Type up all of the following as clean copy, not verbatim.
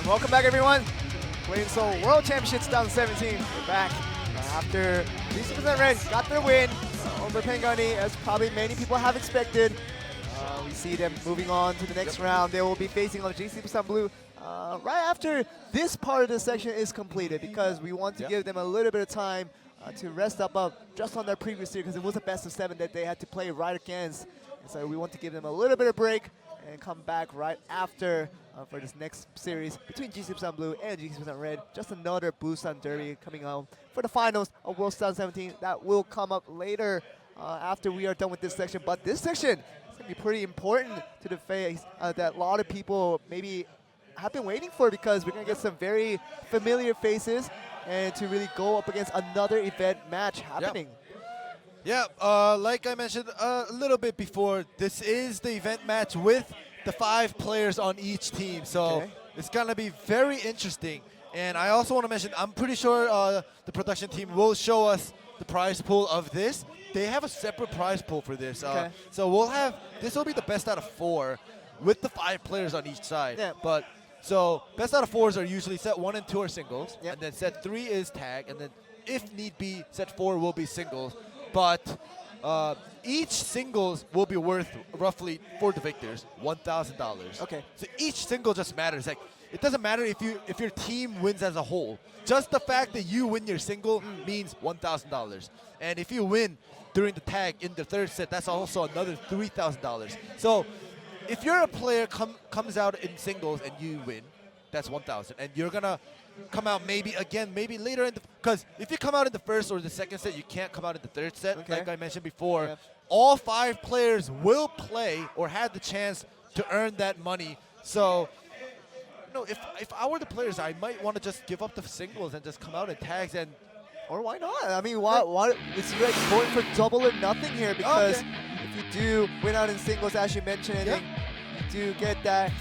Welcome back, everyone. Playing Seoul World Championships 2017. We're back after GC% Red got their win over Pangani, as probably many people have expected. We see them moving on to the next round. They will be facing on GC% Blue right after this part of the section is completed, because we want to give them a little bit of time to rest up just on their previous year, because it was a best of 7 that they had to play right against. And so we want to give them a little bit of break and come back right after for this next series between GC% Blue and GC% Red. Just another Busan Derby coming out for the finals of World 2017. That will come up later after we are done with this section. But this section is going to be pretty important to the phase that a lot of people maybe have been waiting for, because we're going to get some very familiar faces and to really go up against another event match happening. Yeah, like I mentioned a little bit before, this is the event match with the 5 players on each team. So it's going to be very interesting. And I also want to mention, I'm pretty sure the production team will show us the prize pool of this. They have a separate prize pool for this. So we'll have, this will be the best out of 4 with the 5 players on each side. Yeah. But so best out of 4s are usually set 1 and 2 are singles. And then set 3 is tag. And then if need be, set 4 will be singles. But each singles will be worth roughly, for the victors, $1,000. Okay. So each single just matters. Like, it doesn't matter if your team wins as a whole. Just the fact that you win your single means $1,000. And if you win during the tag in the 3rd set, that's also another $3,000. So if you're a player comes out in singles and you win, that's $1,000. And you're gonna come out maybe later in the, because if you come out in the 1st or the 2nd set, you can't come out in the 3rd set, like I mentioned before. All 5 players will play or have the chance to earn that money. So, you know, if I were the players, I might want to just give up the singles and just come out in tags, and or why not? I mean, why it's like going for double or nothing here, because if you do win out in singles, as you mentioned, you do get that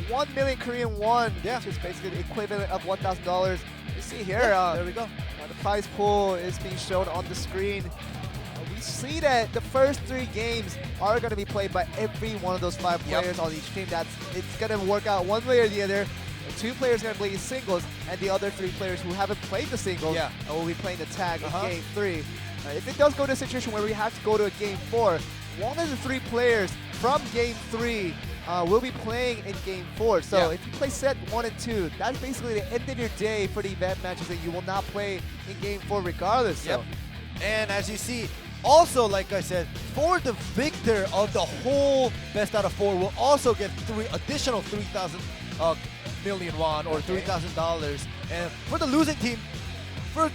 1 million Korean won, which is basically the equivalent of $1,000. You see here, there we go. The prize pool is being shown on the screen. We see that the first 3 games are going to be played by every one of those 5 players on each team. It's going to work out one way or the other. 2 players are going to play singles, and the other 3 players who haven't played the singles will be playing the tag in Game 3. If it does go to a situation where we have to go to a Game 4, one of the 3 players from Game 3 will be playing in Game 4. So if you play set 1 and 2, that's basically the end of your day for the event matches that you will not play in Game 4 regardless. So. And as you see, also, like I said, for the victor of the whole best out of 4 will also get additional 3,000 million won, or $3,000. And for the losing team, for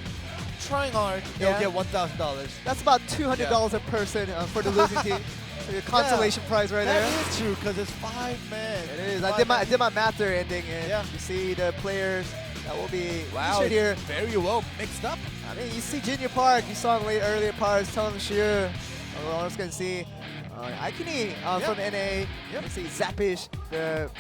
trying hard, they'll get $1,000. That's about $200 a person for the losing team. The consolation prize right there. That is true, because it's 5 men. It is. I did my math there ending, and you see the players that will be featured here. Very well mixed up. I mean, you see Junior Park, you saw him earlier parts, Tom Shearer. We're also going to see Aikini from NA. You see Zappish,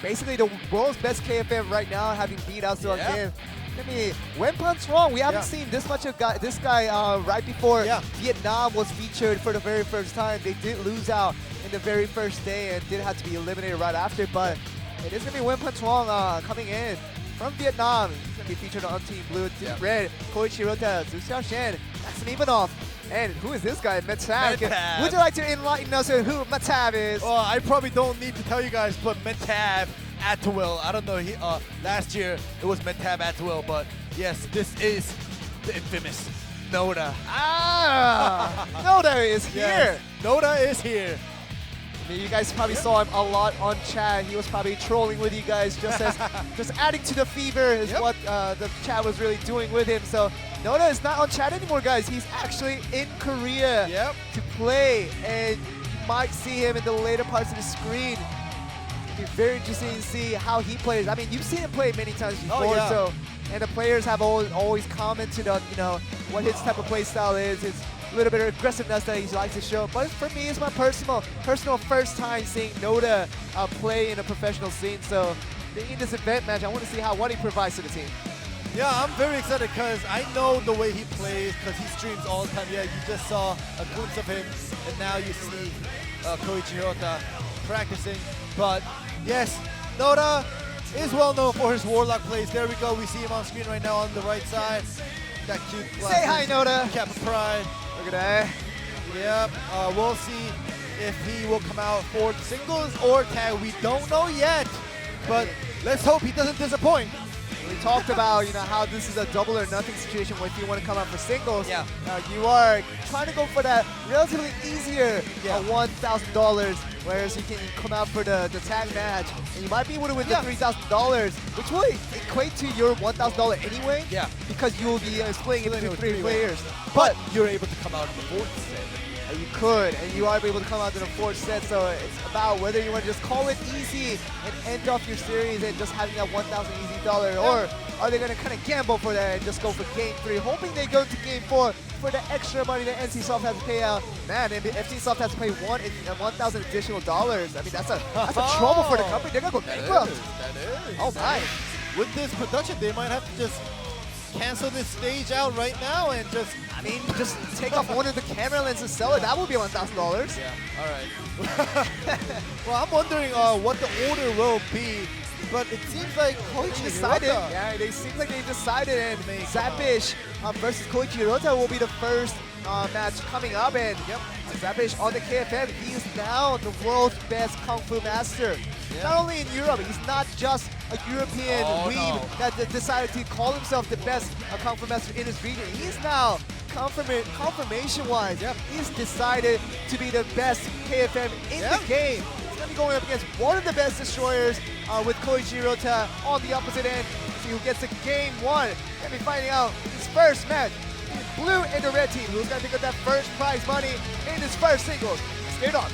basically the world's best KFM right now, having beat out Seoul Kim. I mean, Wenpan's wrong. We haven't seen this much of this guy right before Vietnam was featured for the very first time. They did lose out in the very first day and did have to be eliminated right after. But it is going to be Wenpan's wrong coming in from Vietnam. He's going to be featured on Team Blue, Team Red, Koichi Rota, Zhu Xiaoshen, Maxim Ivanov. And who is this guy? Metab. Would you like to enlighten us on who Metab is? Well, I probably don't need to tell you guys, but Metab at will. I don't know. Last year it was Metab at will, but yes, this is the infamous Notah. Notah is here. Yes, Notah is here. I mean, you guys probably saw him a lot on chat. He was probably trolling with you guys, just adding to the fever is what the chat was really doing with him. So Notah is not on chat anymore, guys. He's actually in Korea to play, and you might see him in the later parts of the screen. It'll be very interesting to see how he plays. I mean, you've seen him play many times before, so and the players have always commented on what his type of play style is. His little bit of aggressiveness that he likes to show. But for me, it's my personal first time seeing Notah play in a professional scene. So in this event match, I want to see what he provides to the team. Yeah, I'm very excited because I know the way he plays, because he streams all the time. Yeah, you just saw a glimpse of him, and now you see Koichi Hirota practicing. But yes, Notah, is well known for his Warlock plays. There we go. We see him on screen right now on the right side. That cute glasses. Say hi, Notah. Cap of Pride. Look at that. Yep. We'll see if he will come out for singles or tag. We don't know yet, but let's hope he doesn't disappoint. We talked about, how this is a double or nothing situation where if you want to come out for singles, Yeah. You are trying to go for that relatively easier $1,000, whereas you can come out for the tag match, and you might be able to win the $3,000, which will equate to your $1,000 anyway, because you will be splitting it into 3 players. But you're able to come out in the 4th set. You could, and you are able to come out to the 4th set, so it's about whether you want to just call it easy and end off your series and just having that $1,000 easy dollar, or are they going to kind of gamble for that and just go for Game 3, hoping they go to Game 4 for the extra money that NCSoft has to pay out. Man, and FCSoft has to pay $1,000 additional dollars. I mean, that's a trouble for the company. They're going to go bankrupt. That is. Oh, my. With this production, they might have to just cancel this stage out right now and just take off one of the camera lenses and sell it. That would be $1,000. Yeah, all right. Well, I'm wondering what the order will be, but it seems like Koichi decided. Hirota. Yeah, it seems like they decided, and Zapish versus Koichi Hirota will be the first match coming up, and Zapish on the KFM, he is now the world's best Kung Fu master. Not only in Europe, he's not just a European weeb that decided to call himself the best Kung Fu master in his region. He's now, confirmation-wise, he's decided to be the best KFM in the game. He's going to be going up against one of the best destroyers with Koichi Hirota on the opposite end. See who gets to Game 1. Going to be finding out his first match. Blue and the red team, who's going to pick up that first prize money in his first singles. Stay on.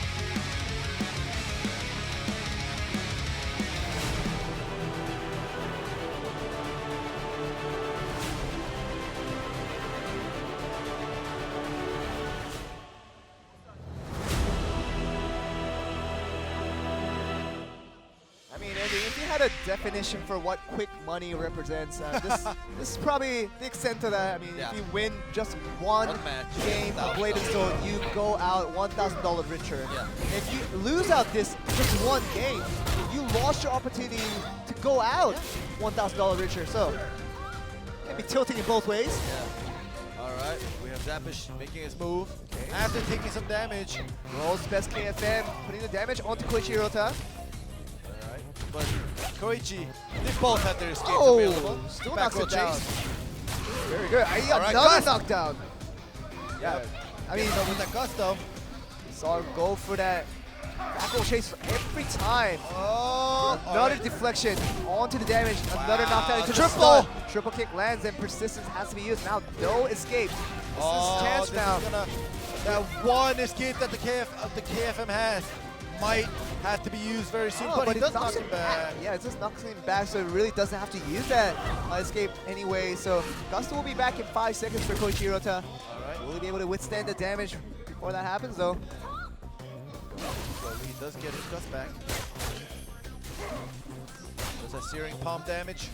If you had a definition for what quick money represents, this is probably the extent of that. I mean, if you win just one game of Blade and Soul, you go out $1,000 richer. If you lose out this just one game, you lost your opportunity to go out $1,000 richer. So, can be tilting in both ways. All right, we have Zapish making his move after taking some damage. World's best KFM putting the damage onto Koichi Hirota. But Koichi, they both had their escapes available. Still Back knocks it row down. chase. Very good. Another knockdown. Yeah. I mean, with that gusto. Saw him go for that back row chase every time. Another deflection onto the damage. Another knockdown into the stun. Triple kick lands and persistence has to be used. Now no escape. This is chance now. That one escape that the KFM has might have to be used very soon, but it does knock him back. Yeah, it just knocks him back, so it really doesn't have to use that escape anyway. So Gusto will be back in 5 seconds for Koichi Hirota. Will he be able to withstand the damage before that happens, though? So he does get his gust back. Does that searing palm damage?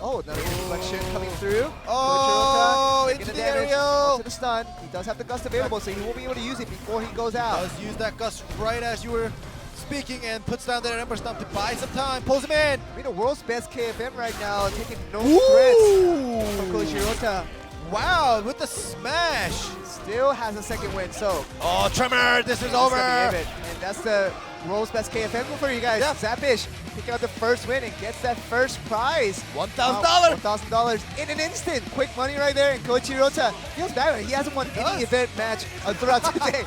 Oh, another deflection coming through. Oh, into the aerial. Into the stun. He does have the gust available, so he will be able to use it before he goes out. Does use that gust right as you were speaking and puts down that Ember Stomp to buy some time. Pulls him in. I mean, the world's best KFM right now, taking no threats from Koichi Hirota. Wow, with the smash. Still has a second win, so. Oh, Tremor, this is over. And that's the world's best KFM for you guys. Zapish picking up the first win and gets that first prize. $1,000. $1,000 in an instant. Quick money right there. And Koichi Hirota feels bad. He hasn't won any event match throughout today.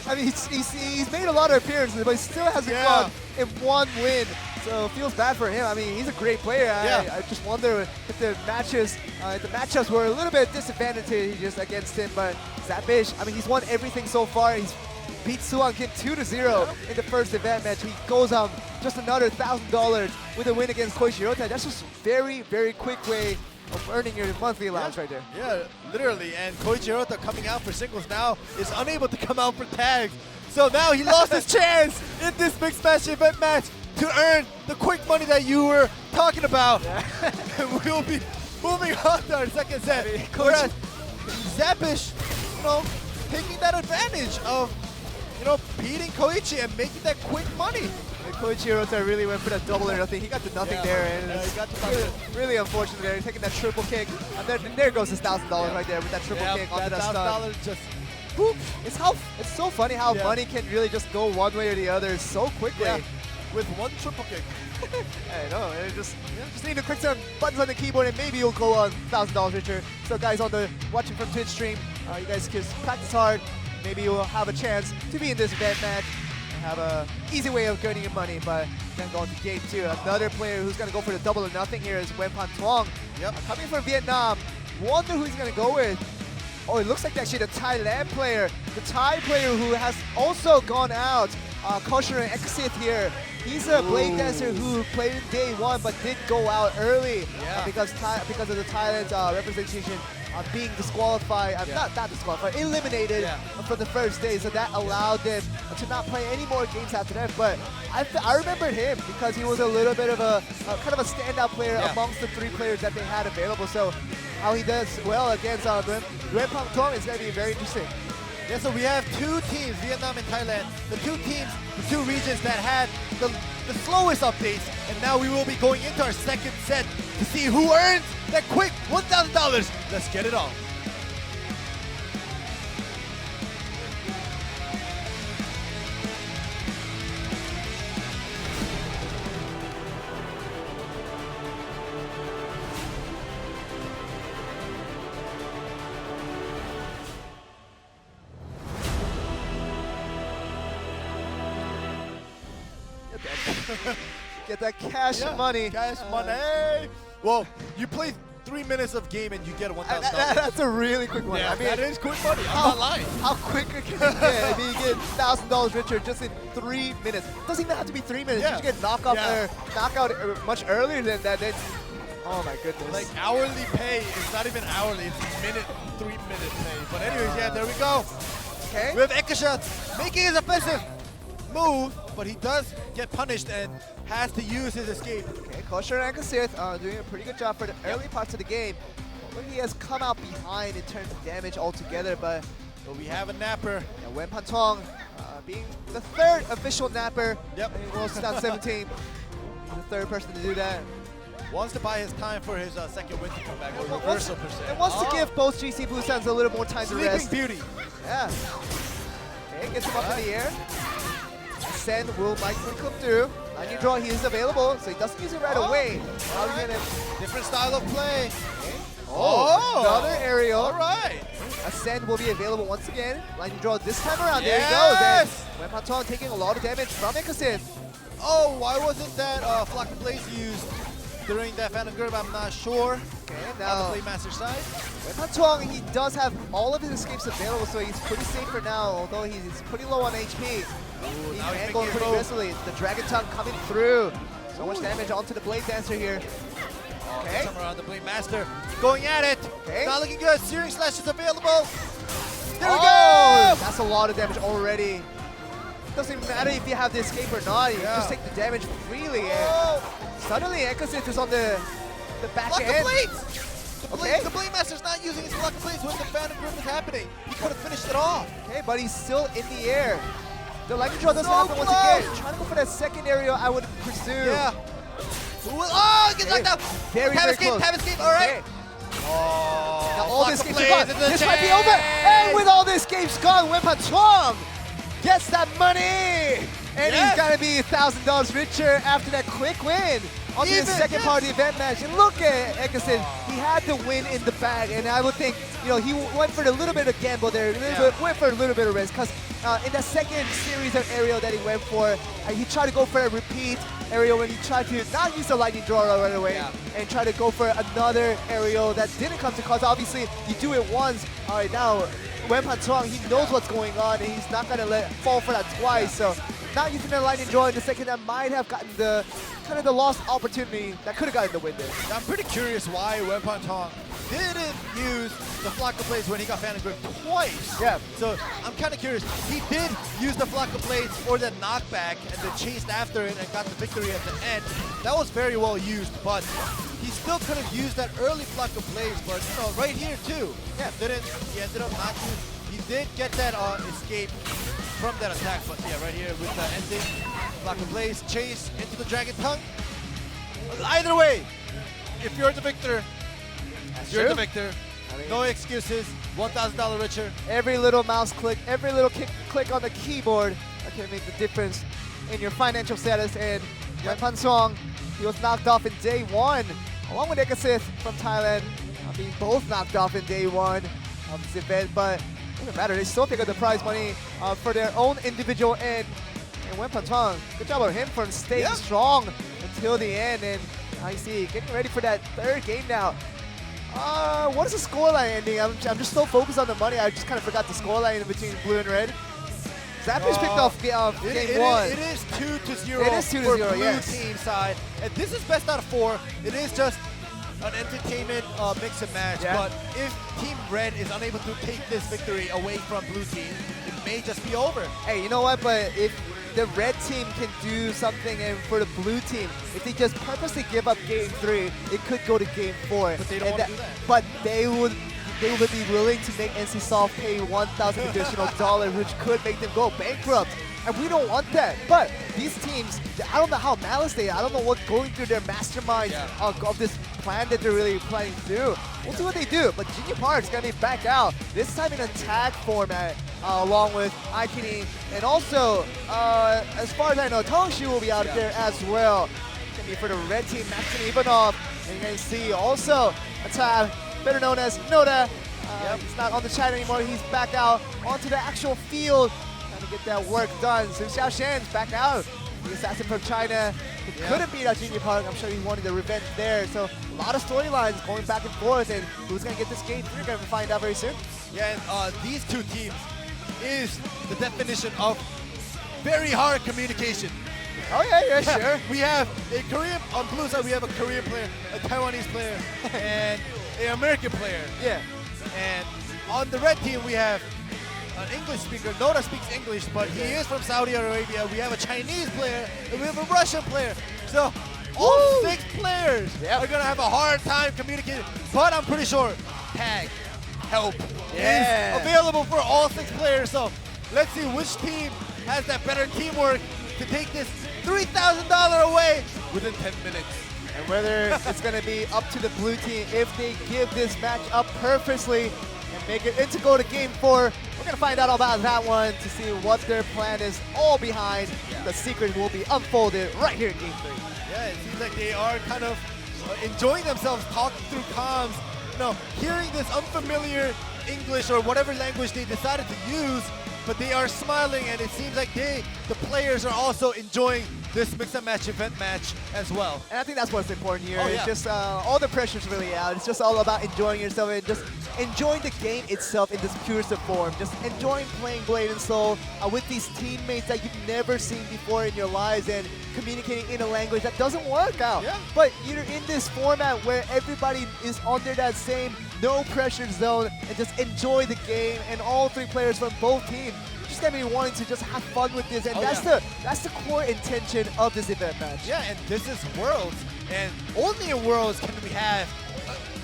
I mean, he's made a lot of appearances, but he still hasn't gone in one win. So it feels bad for him. I mean, he's a great player. I just wonder if the matchups were a little bit disadvantageous against him. But Zapish, I mean, he's won everything so far. He's beat Suwon Kim 2-0 in the first event match. He goes on just another $1,000 with a win against Koichi Hirota. That's just very, very quick way of earning your monthly allowance right there. Yeah, literally. And Koichi Hirota coming out for singles now is unable to come out for tags. So now he lost his chance in this mixed match event match to earn the quick money that you were talking about. We'll be moving on to our second set. Whereas Zapish, taking that advantage of, beating Koichi and making that quick money. Koichiro really went for that double or nothing. He got the nothing there, and he got the really, nothing. really unfortunate there. Taking that triple kick, and there goes his $1,000 right there with that triple kick onto that stun. $1,000 just Boop. It's so funny how money can really just go one way or the other so quickly. Yeah. With one triple kick. I know, and just need to click some buttons on the keyboard and maybe you'll go on $1,000 richer. So guys on the watching from Twitch stream, you guys just practice hard. Maybe you'll have a chance to be in this event match and have a easy way of earning your money. But then go into game 2. Another player who's gonna go for the double or nothing here is Wenpan Tuong. Yep. Coming from Vietnam. Wonder who he's gonna go with. Oh, it looks like actually the Thailand player. The Thai player who has also gone out. Kosher and Exit here. He's a blade dancer who played in day 1 but did go out early because of the Thailand's representation being disqualified. Not disqualified, eliminated from the first day. So that allowed them to not play any more games after that. But I remembered him because he was a little bit of a kind of a standout player amongst the 3 players that they had available. So how he does well against Wenpan Tuong is going to be very interesting. Yeah, so we have 2 teams, Vietnam and Thailand. The 2 teams, the 2 regions that had the slowest updates. And now we will be going into our second set to see who earns that quick $1,000. Let's get it on. Get that cash money. Cash money. Well, you play 3 minutes of game and you get $1,000. That's a really quick one. Yeah, I mean, that is quick money. I'm not lying. How quick can you get? I mean, you get $1,000 richer just in 3 minutes. Doesn't even have to be 3 minutes. You get knockout much earlier than that. Then, oh my goodness. Like hourly pay is not even hourly. It's 3-minute pay. But anyways, there we go. Okay. We have Ekasha making his offensive move, but he does get punished and has to use his escape. Okay, Kosher and Sith doing a pretty good job for the early parts of the game. But he has come out behind in terms of damage altogether, but we have a napper. Yeah, Wenpan Tuong being the 3rd official napper in World 2017. He's the 3rd person to do that. Wants to buy his time for his second win to come back, or reversal per se. And wants to give both GC Busans a little more time to rest. Sleeping Beauty. Yeah. Okay, gets him up in the air. Ascend will likely come through. Lightning draw, he is available, so he doesn't use it right away. Different style of play. Okay. Oh, another aerial. All right. Ascend will be available once again. Lightning draw this time around. Yes. There he goes. And Wenpan Tuong taking a lot of damage from Ekasith. Oh, why wasn't that Flock of Blaze used during that Phantom Grip? I'm not sure. Okay, now on the Playmaster side. Wenpan Tuong, he does have all of his escapes available, so he's pretty safe for now, although he's pretty low on HP. Ooh, He's now he's going pretty aggressively. The Dragon Tongue coming through. So much damage onto the Blade Dancer here. Okay. Somewhere around the Blade Master. Going at it. Okay. Not looking good. Searing Slash is available. There we go! go! That's a lot of damage already. Doesn't even matter if you have the escape or not. You just take the damage freely. And suddenly, Ekasith is on the back Block end. The Blade Master's not using his Block of Blades when the Phantom Grip is happening. He could have finished it off. Okay, but he's still in the air. The lightning draw doesn't happen once again. Trying to go for that second aerial, I would presume. Yeah. Oh, he gets knocked out. Very close. Tab escape, all right. Okay. Oh, now all the escapes are gone. This might be over. And with all the escapes gone, Wenpan Tuong gets that money. And he's got to be $1,000 richer after that quick win. On to the second part of the event match. And look at Ekasith. He had the win in the bag. And I would think, he went for a little bit of gamble there. Went for a little bit of risk. Because in the second series of aerial that he went for, he tried to go for a repeat aerial when he tried to not use the lightning draw right away and try to go for another aerial that didn't come to cause. Obviously, you do it once. All right, now Wenpan Tuong, he knows what's going on and he's not going to let fall for that twice. So not using the lightning draw in the second, that might have gotten the kind of the lost opportunity that could have gotten the win there. I'm pretty curious why Wenpan Tuong didn't use the Flock of Blades when he got Phantom Grip twice. Yeah. So I'm kind of curious. He did use the Flock of Blades for the knockback and then chased after it and got the victory at the end. That was very well used, but he still could have used that early Flock of Blades, but right here too. Yeah, he ended up not using. He did get that escape from that attack, but right here with the ending. Block and Blaze, chase into the Dragon Tongue. Either way, if you're the victor, you're true. the victor. I mean, No excuses. $1,000 richer. every little mouse click, every little click on the keyboard that can make the difference in your financial status. And Wen Song, he was knocked off in day one, along with Ekasith from Thailand, being both knocked off in day one of this event. But it doesn't matter, they still pick up the prize money for their own individual end. And Wen Song, good job of him for staying strong until the end. And I see, getting ready for that third game now. What is the scoreline ending? I'm just so focused on the money, I just kind of forgot the scoreline in between blue and red. Zapper's picked off game one. It is 2-0 It is 2-0, for blue yes. team side. And this is best out of 4. It is just an entertainment mix and match. Yeah. But if Team Red is unable to take this victory away from blue team, it may just be over. Hey, you know what? But if the red team can do something, and for the blue team, if they just purposely give up game 3, it could go to game 4. But they don't want to do that. But they would be willing to make NCSoft pay $1,000 additional dollars, which could make them go bankrupt. And we don't want that. But these teams, I don't know how malice they are. I don't know what's going through their masterminds of this plan that they're really planning to do. We'll see what they do. But Junior Park's going to be back out, this time in attack format, along with Aikini. And also, as far as I know, Tongshu will be out there as well. It's going to be for the red team, Maxim Ivanov. And you're going to see also a tab, better known as Notah. He's not on the chat anymore. He's back out onto the actual field, trying to get that work done. So Xiaoshan's back out. The assassin from China, who couldn't beat out Junior Park. I'm sure he wanted the revenge there. So a lot of storylines going back and forth, and who's going to get this game? We're going to find out very soon. Yeah, and these two teams is the definition of very hard communication. Oh yeah, sure. We have a Korean, on blue side we have a Korean player, a Taiwanese player, and an American player. Yeah. And on the red team we have an English speaker. Notah speaks English, but he is from Saudi Arabia. We have a Chinese player, and we have a Russian player. So all 6 players are going to have a hard time communicating. But I'm pretty sure tag help is available for all 6 players. So let's see which team has that better teamwork to take this $3,000 away within 10 minutes. And whether it's going to be up to the blue team if they give this match up purposely and make it into go to game 4. We're going to find out about that one to see what their plan is all behind. The secret will be unfolded right here in game 3. Yeah, it seems like they are kind of enjoying themselves talking through comms. You know, hearing this unfamiliar English or whatever language they decided to use, but they are smiling, and it seems like the players are also enjoying this mix and match event match as well. And I think that's what's important here. Oh, It's just all the pressure's really out. It's just all about enjoying yourself and just enjoying the game itself in this purest of form. Just enjoying playing Blade and Soul with these teammates that you've never seen before in your lives and communicating in a language that doesn't work out. Yeah. But you're in this format where everybody is under that same no pressure zone and just enjoy the game, and all 3 players from both teams just gonna be wanting to just have fun with this, and that's the core intention of this event match. Yeah, and this is Worlds, and only in Worlds can we have,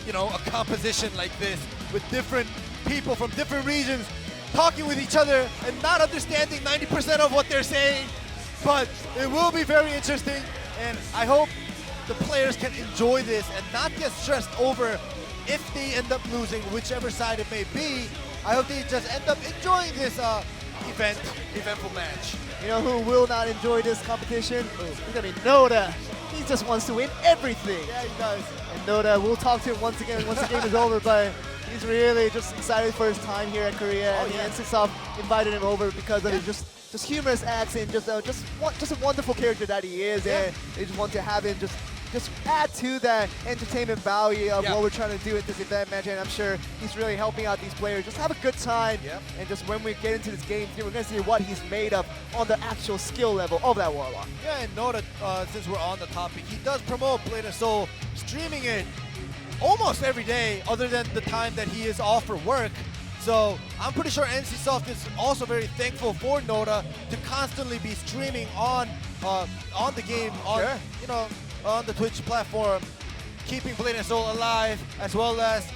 you know, a composition like this with different people from different regions talking with each other and not understanding 90% of what they're saying. But it will be very interesting, and I hope the players can enjoy this and not get stressed over if they end up losing, whichever side it may be. I hope they just end up enjoying this eventful match. You know who will not enjoy this competition? It's gonna be Notah. He just wants to win everything. Yeah, he does. And Notah, we'll talk to him once again once the game is over, but he's really just excited for his time here at Korea. Oh, and yeah. NCSoft invited him over because of his just humorous acts and just a wonderful character that he is. Yeah. And they just want to have him just add to that entertainment value of what we're trying to do at this event match, and I'm sure he's really helping out these players. Just have a good time, and just when we get into this game, we're going to see what he's made of on the actual skill level of that Warlock. Yeah, and Notah, since we're on the topic, he does promote Blade and Soul, streaming it almost every day other than the time that he is off for work. So I'm pretty sure NCSoft is also very thankful for Notah to constantly be streaming on the game, you know, on the Twitch platform, keeping Blade and Soul alive, as well as,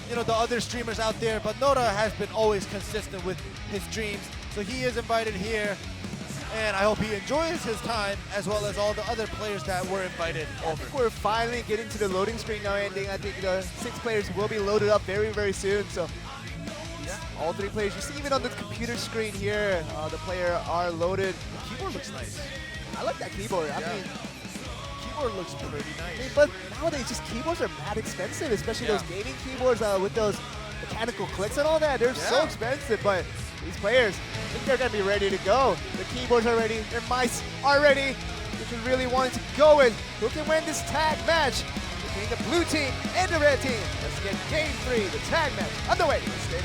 you know, the other streamers out there. But Notah has been always consistent with his streams, so he is invited here. and I hope he enjoys his time as well as all the other players that were invited I over. think we're finally getting to the loading screen now ending. I think the 6 players will be loaded up very, very soon. So all 3 players, you see even on the computer screen here, the player are loaded. The keyboard looks nice. I like that keyboard. I Yeah. mean, Keyboard looks pretty nice. but nowadays just keyboards are mad expensive, especially those gaming keyboards with those mechanical clicks and all that. They're so expensive, but these players, I think they're going to be ready to go. The keyboards are ready, their mice are ready. Which is really wanting to go with who can win this tag match between the blue team and the red team. Let's get game 3, the tag match, underway. Let's stay on.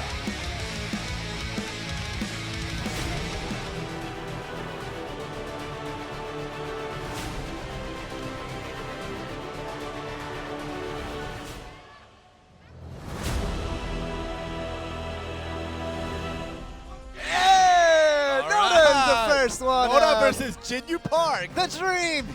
First one. Notah versus Jinyu Park. The dream.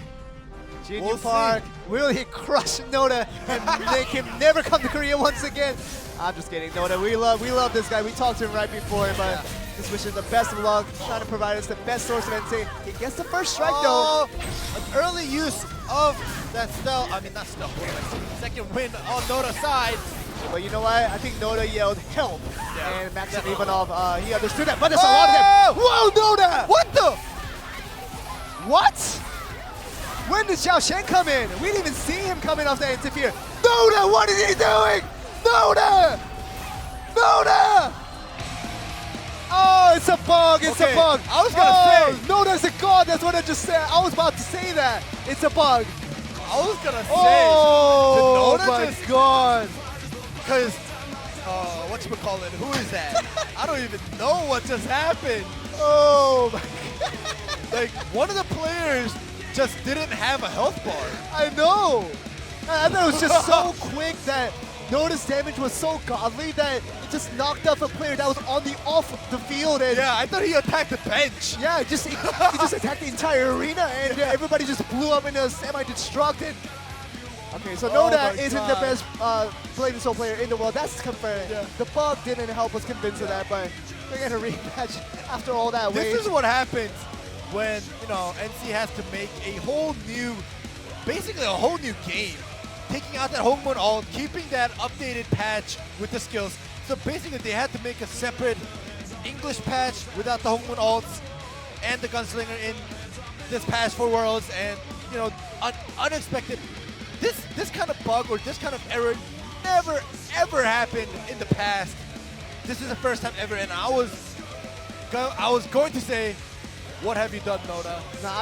Jinyu We'll Park. Will he crush Notah and make him never come to Korea once again? I'm just kidding, Notah. We love this guy. We talked to him right before, but just wish him the best of luck. Trying to provide us the best source of entertainment. He gets the first strike though. An early use of that stealth. I mean, not stealth. Second win on Notah's side. But you know what? I think Notah yelled help, and Maxim definitely. Ivanov, he understood that. But there's a lot of them. Whoa, Notah! What the? What? When did Xiao Shen come in? We didn't even see him coming off that interfere. Notah, what is he doing? Notah! Notah! Oh, it's a bug, it's a bug. I was gonna say. Notah's a god, that's what I just said. I was about to say that. It's a bug. I was gonna say. Oh, did Notah my just, god. Because, whatchamacallit, who is that? I don't even know what just happened. Oh, my Like, one of the players just didn't have a health bar. I know. I thought it was just so quick that Notah's damage was so godly that it just knocked off a player that was on the off the field. And Yeah, I thought he attacked the bench. yeah, he just attacked the entire arena, and everybody just blew up in a semi-destructed. Okay, so Notah my isn't the God. best Blade & Soul player in the world. That's confirmed. Yeah. The bug didn't help us convince of that, but they're gonna rematch after all that wait. This is what happens when, you know, NC has to make a whole new, basically a whole new game. Taking out that Hongmun ult, keeping that updated patch with the skills. So basically they had to make a separate English patch without the Hongmun ults and the Gunslinger in this patch for Worlds, and, you know, unexpected. This kind of bug or this kind of error never ever happened in the past. This is the first time ever, and I was going to say, what have you done, Notah? Nah,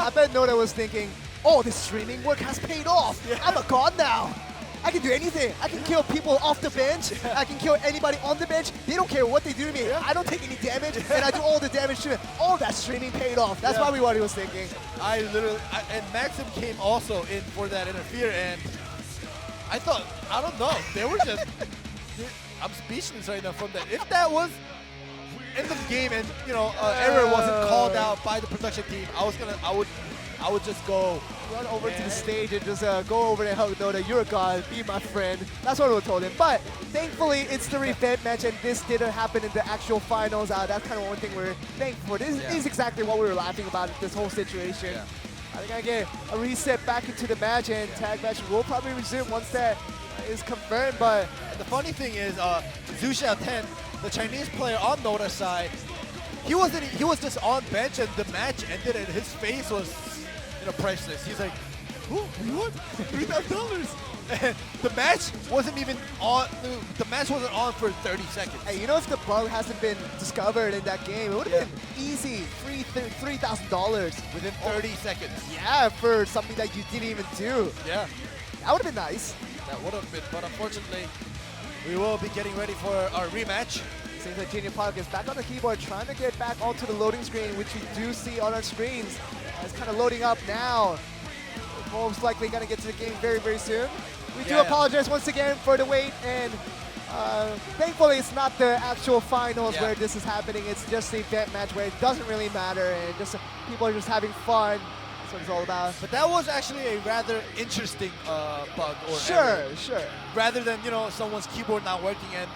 I bet Notah was thinking, oh, this streaming work has paid off. Yeah. I'm a god now. I can do anything. I can kill people off the bench. I can kill anybody on the bench. They don't care what they do to me. I don't take any damage, and I do all the damage to them. All that streaming paid off. That's probably what he was thinking. And Maxim came also in for that interfere, and I thought, I don't know, they were just, I'm speechless right now from that. If that was end of the game and, you know, error wasn't called out by the production team, I would just go. Run over to the stage and just go over and hug Notah. You're a god, be my friend. That's what we told him. But thankfully, it's the revenge match, and this didn't happen in the actual finals. That's kind of one thing we're thankful for. This is exactly what we were laughing about in this whole situation. I think I get a reset back into the match, and tag match will probably resume once that is confirmed. But the funny thing is, Zhu Xiaoten, the Chinese player on Notah's side, he was just on bench, and the match ended, and his face was, you know, priceless. He's like, "Oh, what? $3,000." The match wasn't even on. The match wasn't on for 30 seconds. hey, you know, if the bug hasn't been discovered in that game, it would have been easy, $3,000 Within 30 seconds. Yeah, for something that you didn't even do. Yeah, That would have been nice. that would have been. But unfortunately, we will be getting ready for our rematch. Seems like Jinyu Park is back on the keyboard, trying to get back onto the loading screen, which we do see on our screens. It's kind of loading up now. We're most likely going to get to the game very, very soon. We do apologize once again for the wait, and thankfully it's not the actual finals where this is happening. It's just the event match where it doesn't really matter, and just people are just having fun. That's what it's all about. But that was actually a rather interesting bug or Sure, error. sure. Rather than, you know, someone's keyboard not working and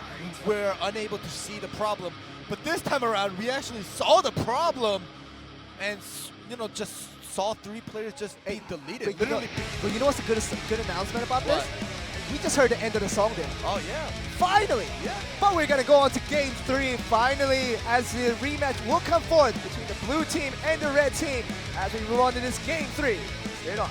we're unable to see the problem. But this time around, we actually saw the problem and just saw 3 players just be deleted. But you know what's a good announcement about this? We just heard the end of the song there. Oh yeah. Finally! Yeah. But we're gonna go on to game 3 finally, as the rematch will come forth between the blue team and the red team as we move on to this game 3. Stay on.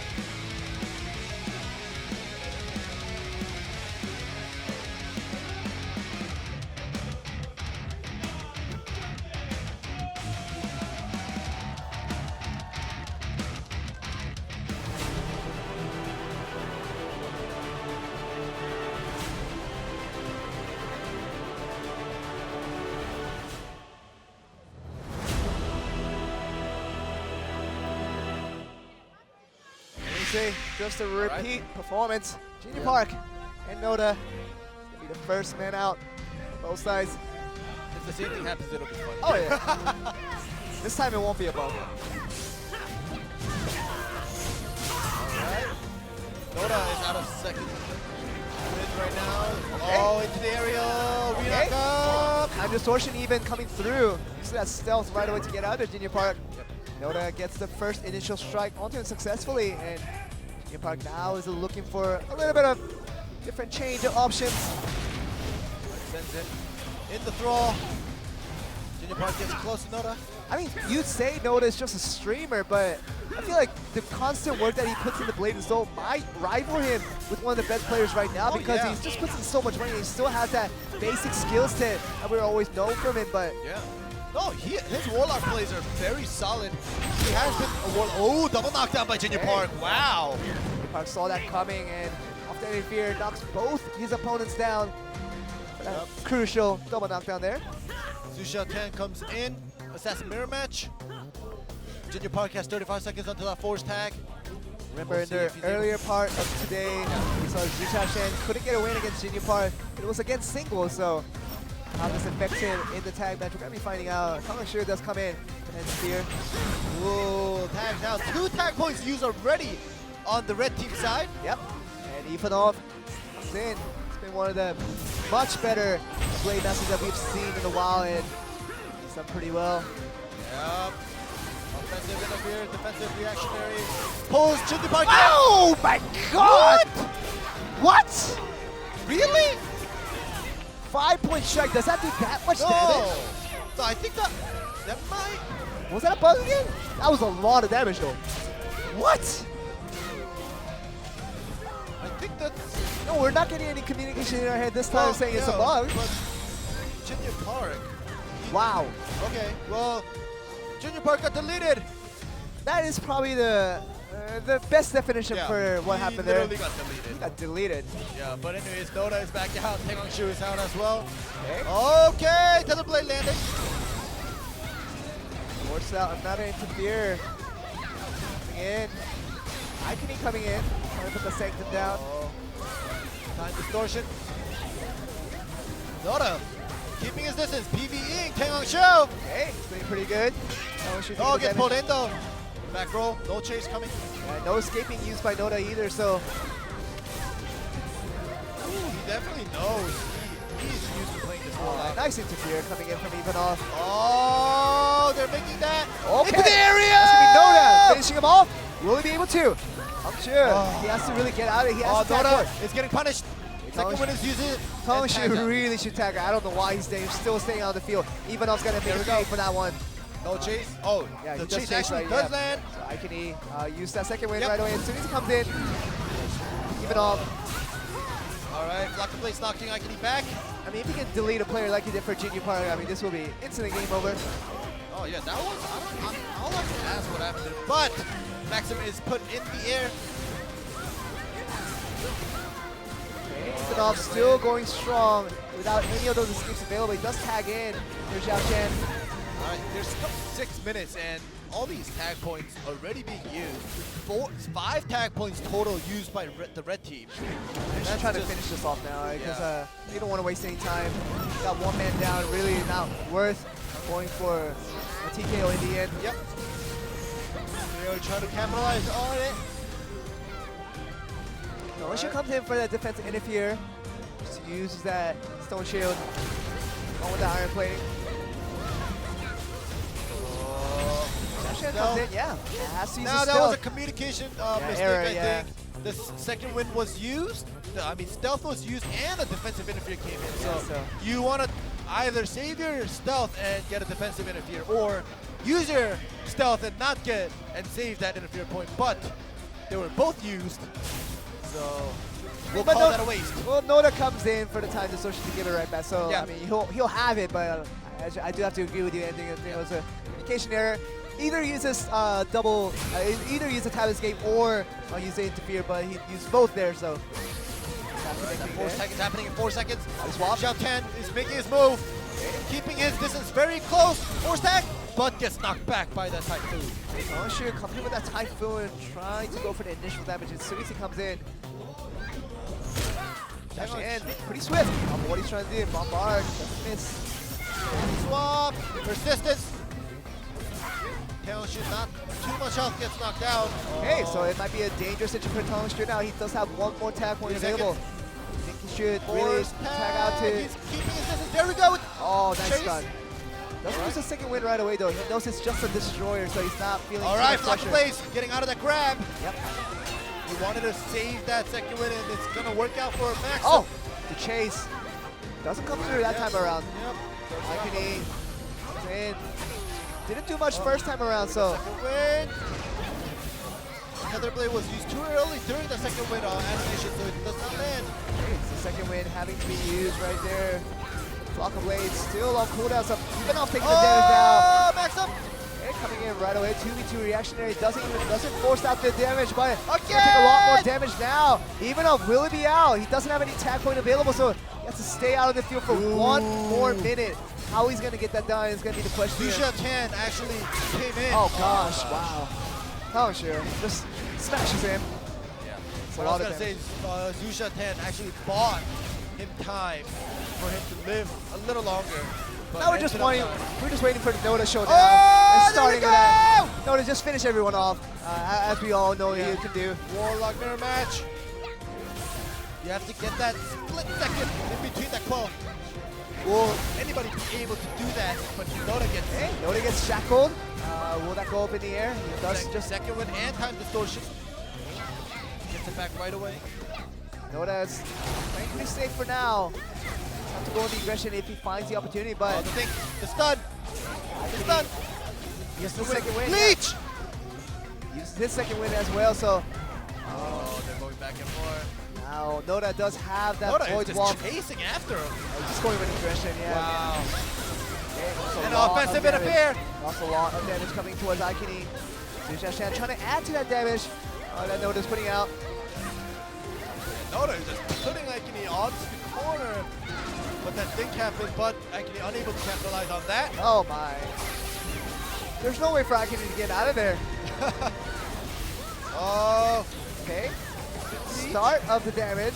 Just a repeat performance. Junior Park and Notah will be the first man out on both sides. If the same thing happens, it'll be fun. Oh yeah. This time it won't be a bubble. Alright. Notah is out of second right now. Okay. Oh, into the area. Re-knock up. Time distortion even coming through. Use that stealth right away to get out of Junior Park. Notah gets the first initial strike onto him successfully, and Junior Park now is looking for a little bit of different change of options. Sends it in the thrall. Junior Park gets close to Notah. I mean, you'd say Notah is just a streamer, but I feel like the constant work that he puts in the Blade and Soul might rival him with one of the best players right now, because he just puts in so much money. He still has that basic skill set that we're always known from him, but no, his Warlock plays are very solid. He has been a oh, double knockdown by Junior Park. Wow. Junior Park saw that coming, and off the interfere, knocks both his opponents down. Crucial double knockdown there. Susha 10 comes in. Assassin mirror match. Junior Park has 35 seconds until that force tag. Remember, in the earlier part of today, we saw Zusha Shen couldn't get a win against Junior Park. It was against singles, so how this affects him in the tag match, we're going to be finding out. Kang Shu does come in and spear. Whoa, tag now. 2 tag points used already on the red team side. Yep. And Ivanov comes in. It's been one of the much better Blade Masters that we've seen in a while, and he's done pretty well. Yep. Offensive interfere, defensive reactionary. Pulls Junior Park. Oh my god! What? Really? 5-point strike, does that do that much damage? No, I think that might. Was that a bug again? That was a lot of damage though. What? I think that's. No, we're not getting any communication in our head this time saying it's a bug. But Junior Park. Wow. Okay, well, Junior Park got deleted. That is probably the best definition for what happened there. He literally got deleted. He got deleted. Yeah, but anyways, Notah is back out. Kang Shu is out as well. Okay. Okay, Tether Blade landing. Force out another interfere. Coming in. Icony coming in. Trying to put the Sanctum down. Time distortion. Notah keeping his distance. PvEing Kang Shu. Okay, he's doing pretty good. Oh, gets pulled in though. Back roll, no chase coming. Yeah, no escaping used by Notah either, so. Ooh, he definitely knows. He's used to playing this Warlock. Nice interfere coming in from Ivanov. Oh, they're making that. Okay. Into the area! That's gonna be Notah finishing him off. Will he be able to? I'm sure. He has to really get out of it. He has to tag Notah her. is getting punished. Second one is using it. Kang Shu really should tag her. I don't know why he's still staying on the field. Ivanov's gonna make a pay for that one. No chase. Oh, yeah, the he chase actually does land. So Icony use that second win right away as soon as he comes in. Ivanov. All right, block the place, knocking Icony back. I mean, if he can delete a player like he did for Junior Park, I mean, this will be instantly game over. Oh yeah, that was. I'll have to ask what happened there. But Maxim is put in the air. Ivanov still going strong without any of those escapes available. He does tag in for Xiao Chen. All right, there's 6 minutes and all these tag points already being used. 5 tag points total used by the red team. I'm trying to finish this off now because they don't want to waste any time. Got one man down, really not worth going for a TKO in the end. Yep. They're trying to capitalize on it. Noisha comes in for that defensive interfere. Just uses that stone shield on with the iron plating. Chen comes in, yeah. Has to use Now his that was a stealth. communication mistake, error, I yeah. think. The second wind was used. I mean, stealth was used, and a defensive interfere came in. Yeah, So so- you want to either save your stealth and get a defensive interfere, or use your stealth and not get and save that interfere point. But they were both used, so we'll But call no- that a waste. Well, Notah comes in for the time distortion to give it right back. So Yeah. I mean, he'll have it, but I do have to agree with you. I think it was a communication error. Either uses either use a time escape or use the interfere, but he used both there. So That 4 seconds happening in 4 seconds. Swap. Xiao Tian is making his move, keeping his distance very close. Force tag, but gets knocked back by that Typhoon. Sure comes in with that Typhoon, trying to go for the initial damage as soon as he comes in. Dash in, pretty swift. What he's trying to do, bombard, doesn't miss. Swap, persistence. Tail shoot, not too much health, gets knocked down. Okay, so it might be a dangerous situation for Tong Straight now. He does have one more tag point 3 available. I think he should really Force tag out to. He's keeping his distance. There we go. Oh, nice Chase. stun. Doesn't use a second win right away though. He knows it's just a destroyer, so he's not feeling All too right, much block pressure. place, getting out of that grab. Yep. He wanted to save that second win, and it's gonna work out for Max. Oh, the chase doesn't come through that time around. Yep. Icony comes in. Didn't do much first time around, so Second win. Feather Blade was used too early during the second win animation, so it does not land. it's the second win having to be used right there. Flock of Blades still on cooldown, so even off taking the damage now. Oh, Max up. And coming in right away, 2v2 reactionary doesn't force out the damage, but it's gonna take a lot more damage now. Even though will it be out? He doesn't have any tag point available, so he has to stay out of the field for one more minute. How he's gonna get that done is gonna be the question. Xu Tian actually came in. Oh gosh, wow. Oh sure, just smashes him. Yeah. It's a What I lot was of gonna say is Xu Tian actually bought him time for him to live a little longer. but Now we're just ended up waiting. dying. We're just waiting for the Notah showdown. Oh, And starting there with we that. Notah just finish everyone off, as we all know he can do. Warlock mirror match. You have to get that split second in between that quell. Will anybody be able to do that? But Notah gets Hey, Notah gets shackled. Will that go up in the air? He does just just. second win and time distortion. Gets it back right away. Notah is playing pretty safe for now. Have to go in the aggression if he finds the opportunity, but The thing, the stun. The stun. he has the second win. Bleach! Uses his second win as well, so Oh, they're going back and forth. now Notah does have that Notah is void just wall. chasing after him. Just going with aggression, yeah. Wow. Okay, lost a And lot of offensive damage. interfere. Lost a lot of damage coming towards Icony. Zusha trying to add to that damage. That Notah's putting out. Notah is just putting Icony onto the corner. But that thing happened, but Icony unable to capitalize on that. Oh my. There's no way for Icony to get out of there. Oh, Okay. Start of the damage.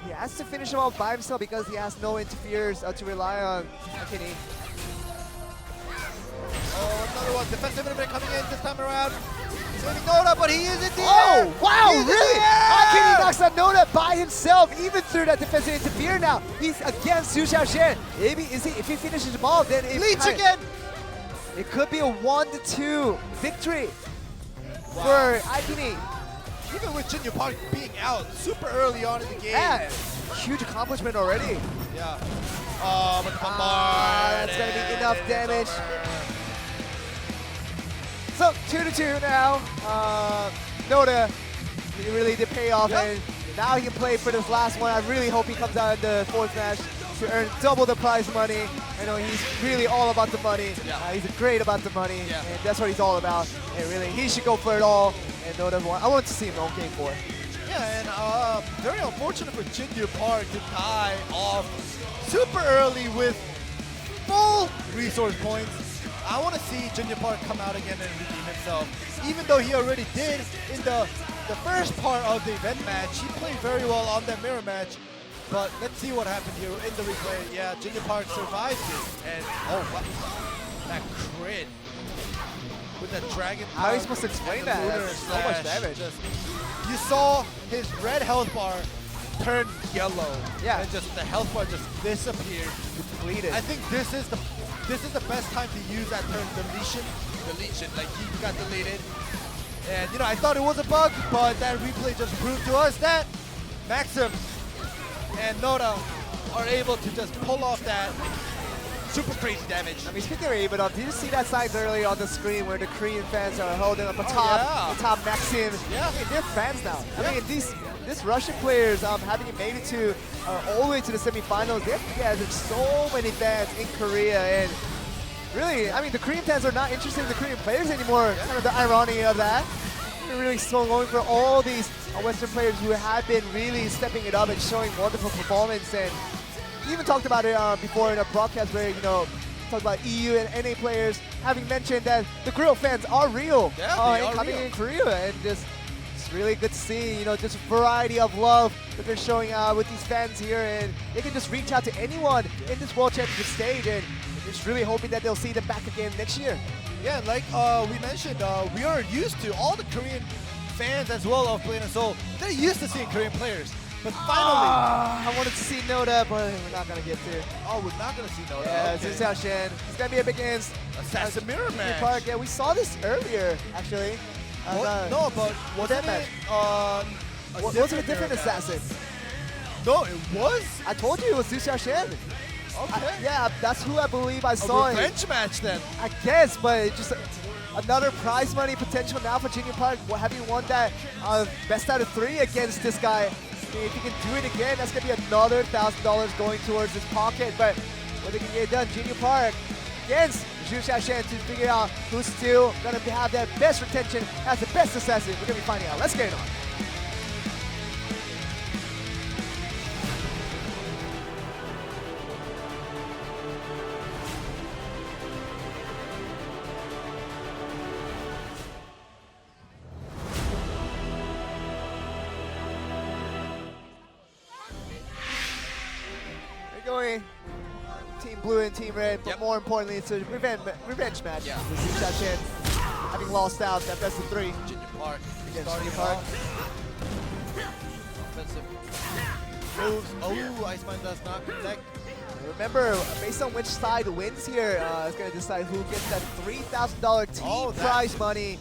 He has to finish him off by himself because he has no interferes to rely on Icony. oh, another one. Defensive internet coming in this time around. Saving Notah, but he is in the air. Oh, wow, He's in really? the air! Icony knocks out Notah by himself, even through that defensive interfere now. He's against Xu Xiaoxian. Maybe if he finishes him off, then Bleach again. it could be a 1-2 victory for Icony. Even with Jinyu Park being out super early on in the game. Yeah, huge accomplishment already. Yeah. Oh, but the bombard. That's gonna be enough damage. So 2-2 now. Notah, he really did pay off, Yep. and now he can play for this last one. I really hope he comes out in the fourth match to earn double the prize money. I know he's really all about the money. Yeah. He's great about the money, Yeah. and that's what he's all about. And really, he should go for it all. And Notah won. I want to see him on game 4. Yeah, and very unfortunate for Jinyu Park to die off super early with full resource points. I want to see Jinyu Park come out again and redeem himself. Even though he already did in the first part of the event match, he played very well on that mirror match. But let's see what happened here in the replay. Yeah, Jinyu Park survived it, and oh, wow. That crit with that dragon. How are you power supposed to explain and that? the lunar That's so much slash. damage. You saw his red health bar turn yellow. Yeah. And just the health bar just disappeared. Depleted. I think this is the best time to use that term deletion deletion. Like, he got deleted. And, you know, I thought it was a bug, but that replay just proved to us that Maxim and Notah are able to just pull off that super crazy damage. I mean, speaking of even up, did you see that signs earlier on the screen where the Korean fans are holding up the top Maxim? Yeah. I mean, they're fans now. I mean, these Russian players, having made it to all the way to the semifinals, they've gathered so many fans in Korea, and really, I mean, the Korean fans are not interested in the Korean players anymore. Kind of the irony of that. They're really still going for all these Western players who have been really stepping it up and showing wonderful performance. And we even talked about it before in a broadcast where, you know, talked about EU and NA players having mentioned that the Korean fans are real coming in Korea, and just it's really good to see, you know, just a variety of love that they're showing with these fans here, and they can just reach out to anyone in this World Championship stage, and just really hoping that they'll see them back again next year. Yeah, like we mentioned, we are used to all the Korean fans as well of Playing Seoul. They're used to seeing Korean players. But finally, I wanted to see Notah, but we're not going to get to. Oh, we're not going to see Notah. Yeah, okay. Zhu Xiaoshen. It's going to be a big against Assassin Mirror match. Park. Yeah, we saw this earlier, actually. No, but wasn't it wasn't a different assassin? No, it was? I told you it was Zhu Xiaoshen. Okay. Yeah, that's who I believe I saw. A revenge match then. I guess, but just another prize money potential now for Junior Park. Having won that best out of 3 against this guy. If he can do it again, that's going to be another $1,000 going towards his pocket. But when they can get it done, Junior Park against Zhu Xiaoshen to figure out who's still going to have that best retention as the best assassin. We're going to be finding out. Let's get it on. Going Team Blue and Team Red, but more importantly, it's a revenge match. Yeah. With Zhu Xiaoshen having lost out that best of 3. Junior Park. Against Junior Park. Offensive moves. Oh, Iceman does not connect. Remember, based on which side wins here, it's going to decide who gets that $3,000 team prize money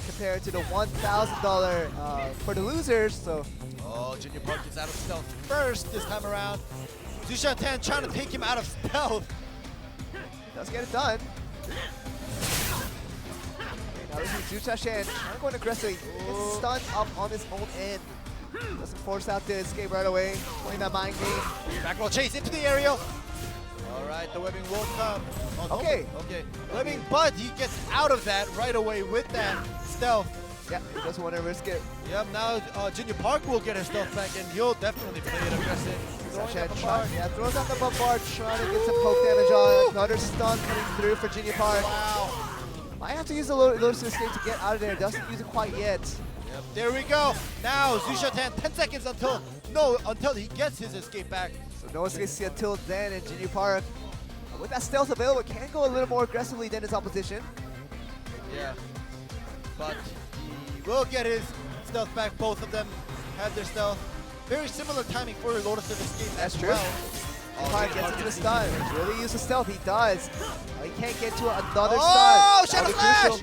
compared to the $1,000 for the losers. So. Oh, Junior Park is out of stealth first this time around. Zhu Xiaoshen trying to take him out of stealth. Does get it done. Now this is Zhu Xiaoshen trying to go aggressively. Gets stunned up on his own end. Doesn't force out the escape right away. Playing that mind game. Back roll chase into the aerial. All right, the webbing will come. Oh, okay. Okay. Webbing, but he gets out of that right away with that stealth. Yeah, he doesn't want to risk it. Yep, now Junior Park will get his stealth back, and he'll definitely play it aggressive. Throws out the bombard, trying to get some poke damage on. Another stun coming through for Junior Park. Wow. Might have to use the Lotus Escape to get out of there. Doesn't use it quite yet. Yep, there we go. Now Zhu Xiaoshen, 10 seconds until he gets his escape back. So no escape until then, and Junior Park, with that stealth available, can go a little more aggressively than his opposition. Yeah, but he will get his stealth back. Both of them have their stealth. Very similar timing for Lotus of Escape. That's true. Well. Park gets into the stun. Really use the stealth. He does. He can't get to another stun. Oh, Shadow Slash!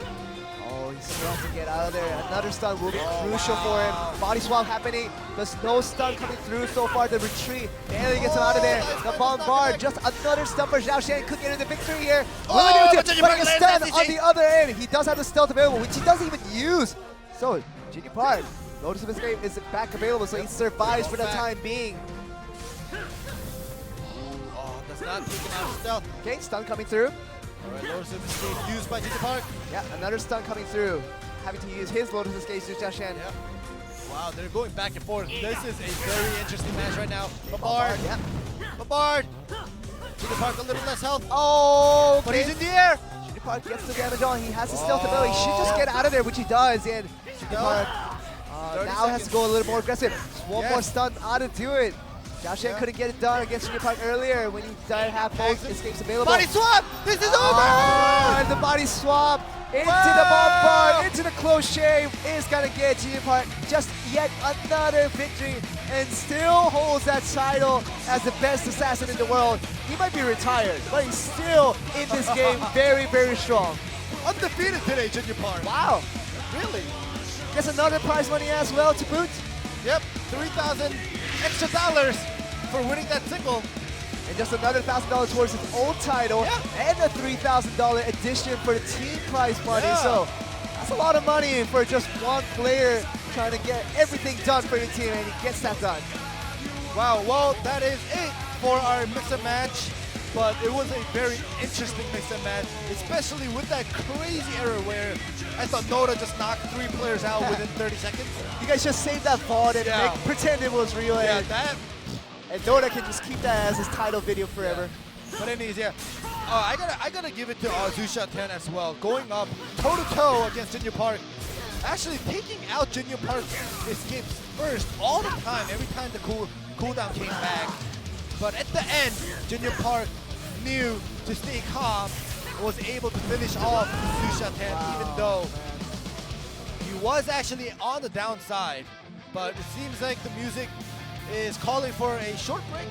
Oh, he's still has to get out of there. Another stun will be crucial for him. Body swap happening. There's no stun coming through so far. The retreat barely gets him out of there. The bombard, just another stun for Zhao Shen. Could get into victory here. But a stun on the other end. He does have the stealth available, which he doesn't even use. So, Junior Park, Lotus of Escape is back available, so he survives for the time being. Oh, does not take him out of stealth. Okay, stun coming through. All right, Lotus of Escape used by Junior Park. Yeah, another stun coming through. Having to use his Lotus Escape to Zhao Shen. Yep. Wow, they're going back and forth. This is a very interesting match right now. Bombard. Yeah. Bombard. Junior Park a little less health. Oh, okay. But he's in the air. Junior Park gets the damage on. He has the stealth ability. He should just get out of there, which he does. And Junior Park now has to go a little more aggressive. Just one more stun ought to do it. Zhao Shen couldn't get it done against Junior Park earlier when he didn't have both escapes available. Body swap! This is over! And the body swap into the bombard, into the close shave is going to get Junior Park just yet another victory and still holds that title as the best assassin in the world. He might be retired, but he's still in this game very, very strong. undefeated today, Junior Park. Wow. Really? Gets another prize money as well to boot. Yep, 3,000 extra dollars for winning that single. And just another $1,000 towards his old title. Yeah. And a $3,000 addition for the team prize money. Yeah. So that's a lot of money for just one player trying to get everything done for the team, and he gets that done. Wow, well, that is it for our mix and match. But it was a very interesting mix and match, especially with that crazy error where I thought Notah just knocked 3 players out within 30 seconds. You guys just save that VOD and pretend it was real. Yeah, and Notah can just keep that as his title video forever. But anyways, yeah. I gotta give it to Zusha 10 as well. Going up toe-to-toe against Junior Park. Actually taking out Junior Park's escapes first all the time, every time the cooldown came back. But at the end, Junior Park knew to stay calm and was able to finish off Zusha 10, even though he was actually on the downside. But it seems like the music is calling for a short break.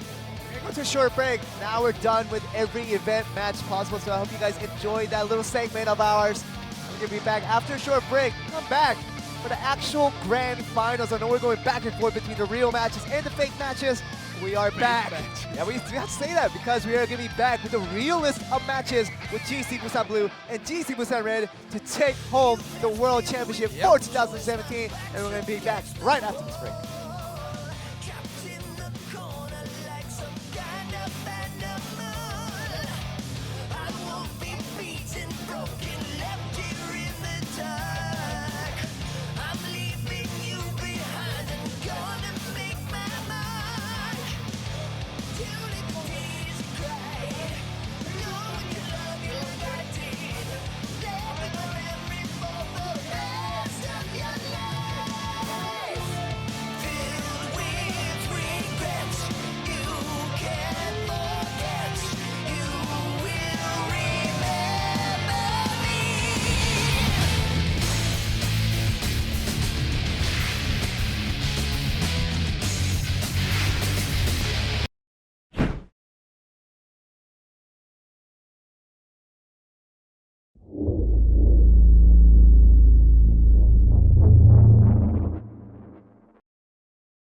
We're going to a short break. Now we're done with every event match possible, so I hope you guys enjoyed that little segment of ours. We're going to be back after a short break. Come back for the actual grand finals. I know we're going back and forth between the real matches and the fake matches. We are back. Yeah, we have to say that because we are going to be back with the realest of matches with GC Busan Blue and GC Busan Red to take home the World Championship for 2017. And we're going to be back right after this break. Trapped in the corner like some kind of